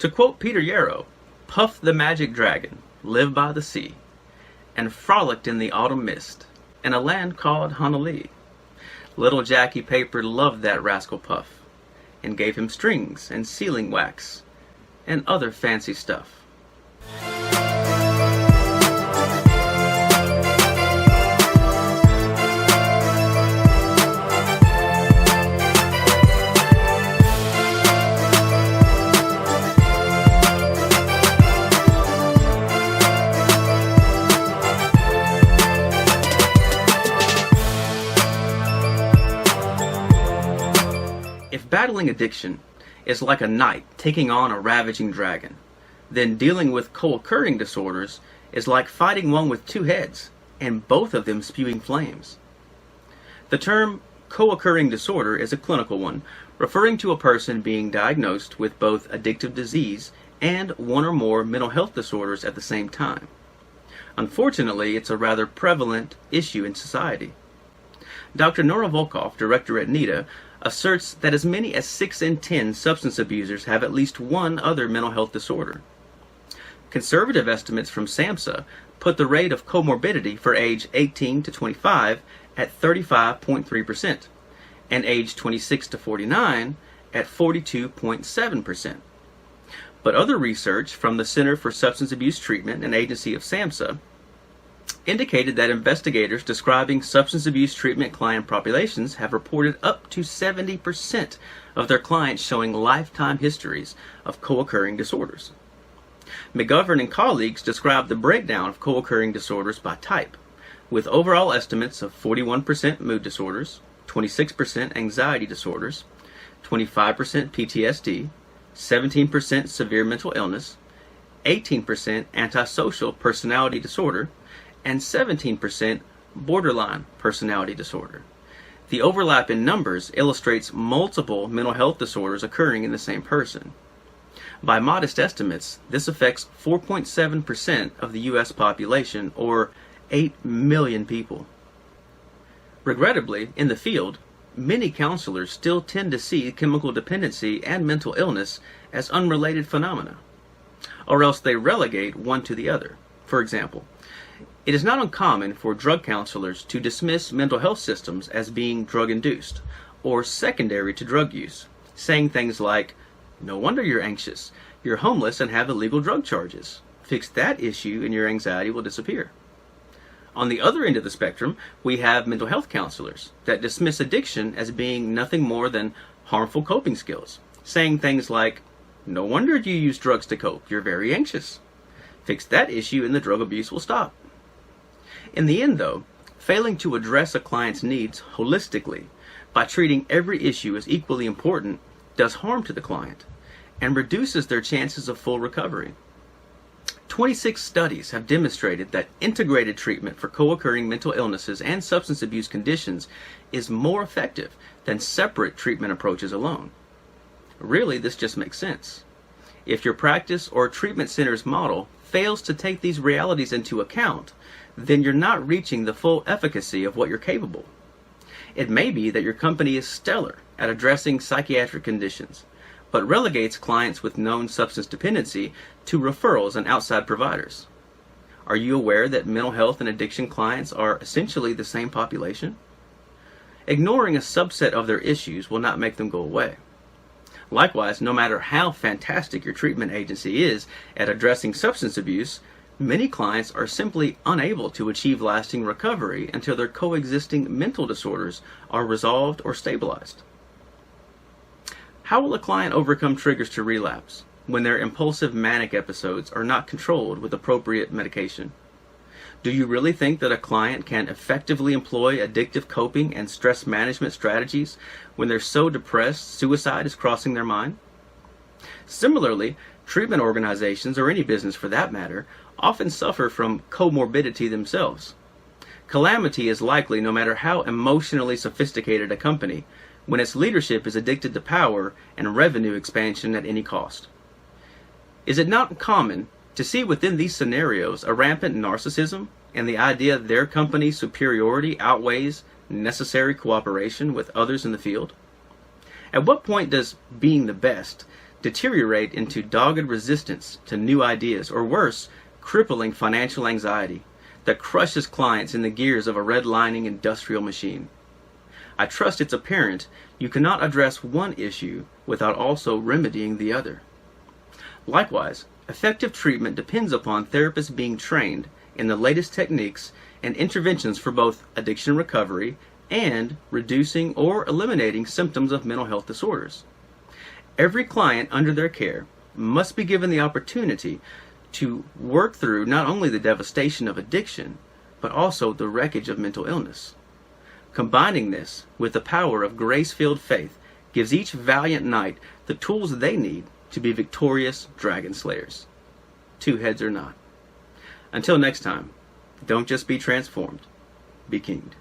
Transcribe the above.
To quote Peter Yarrow, Puff the magic dragon lived by the sea and frolicked in the autumn mist in a land called Honolulu. Little Jackie Paper loved that rascal Puff and gave him strings and sealing wax and other fancy stuff. If battling addiction is like a knight taking on a ravaging dragon, then dealing with co-occurring disorders is like fighting one with two heads, and both of them spewing flames. The term co-occurring disorder is a clinical one, referring to a person being diagnosed with both addictive disease and one or more mental health disorders at the same time. Unfortunately, it's a rather prevalent issue in society. Dr. Nora Volkoff, director at NIDA, asserts that as many as 6 in 10 substance abusers have at least one other mental health disorder. Conservative estimates from SAMHSA put the rate of comorbidity for age 18 to 25 at 35.3% and age 26 to 49 at 42.7%. But other research from the Center for Substance Abuse Treatment, an agency of SAMHSA, indicated that investigators describing substance abuse treatment client populations have reported up to 70% of their clients showing lifetime histories of co-occurring disorders. McGovern and colleagues described the breakdown of co-occurring disorders by type, with overall estimates of 41% mood disorders, 26% anxiety disorders, 25% PTSD, 17% severe mental illness, 18% antisocial personality disorder, and 17% borderline personality disorder. The overlap in numbers illustrates multiple mental health disorders occurring in the same person. By modest estimates, this affects 4.7% of the U.S. population, or 8 million people. Regrettably, in the field, many counselors still tend to see chemical dependency and mental illness as unrelated phenomena, or else they relegate one to the other. For example, it is not uncommon for drug counselors to dismiss mental health systems as being drug-induced or secondary to drug use, saying things like, "No wonder you're anxious. You're homeless and have illegal drug charges. Fix that issue and your anxiety will disappear." On the other end of the spectrum, we have mental health counselors that dismiss addiction as being nothing more than harmful coping skills, saying things like, "No wonder you use drugs to cope. You're very anxious. Fix that issue and the drug abuse will stop." In the end, though, failing to address a client's needs holistically by treating every issue as equally important does harm to the client and reduces their chances of full recovery. 26 studies have demonstrated that integrated treatment for co-occurring mental illnesses and substance abuse conditions is more effective than separate treatment approaches alone. Really, this just makes sense. If your practice or treatment center's model fails to take these realities into account, then you're not reaching the full efficacy of what you're capable. It may be that your company is stellar at addressing psychiatric conditions, but relegates clients with known substance dependency to referrals and outside providers. Are you aware that mental health and addiction clients are essentially the same population? Ignoring a subset of their issues will not make them go away. Likewise, no matter how fantastic your treatment agency is at addressing substance abuse, many clients are simply unable to achieve lasting recovery until their coexisting mental disorders are resolved or stabilized. How will a client overcome triggers to relapse when their impulsive manic episodes are not controlled with appropriate medication? Do you really think that a client can effectively employ addictive coping and stress management strategies when they're so depressed suicide is crossing their mind? Similarly, treatment organizations, or any business for that matter, often suffer from comorbidity themselves. Calamity is likely no matter how emotionally sophisticated a company, when its leadership is addicted to power and revenue expansion at any cost. Is it not common to see within these scenarios a rampant narcissism and the idea that their company's superiority outweighs necessary cooperation with others in the field? At what point does being the best deteriorate into dogged resistance to new ideas, or worse, crippling financial anxiety that crushes clients in the gears of a redlining industrial machine. I trust it's apparent you cannot address one issue without also remedying the other. Likewise, effective treatment depends upon therapists being trained in the latest techniques and interventions for both addiction recovery and reducing or eliminating symptoms of mental health disorders. Every client under their care must be given the opportunity to work through not only the devastation of addiction, but also the wreckage of mental illness. Combining this with the power of grace-filled faith gives each valiant knight the tools they need to be victorious dragon slayers. Two heads or not. Until next time, don't just be transformed, be kinged.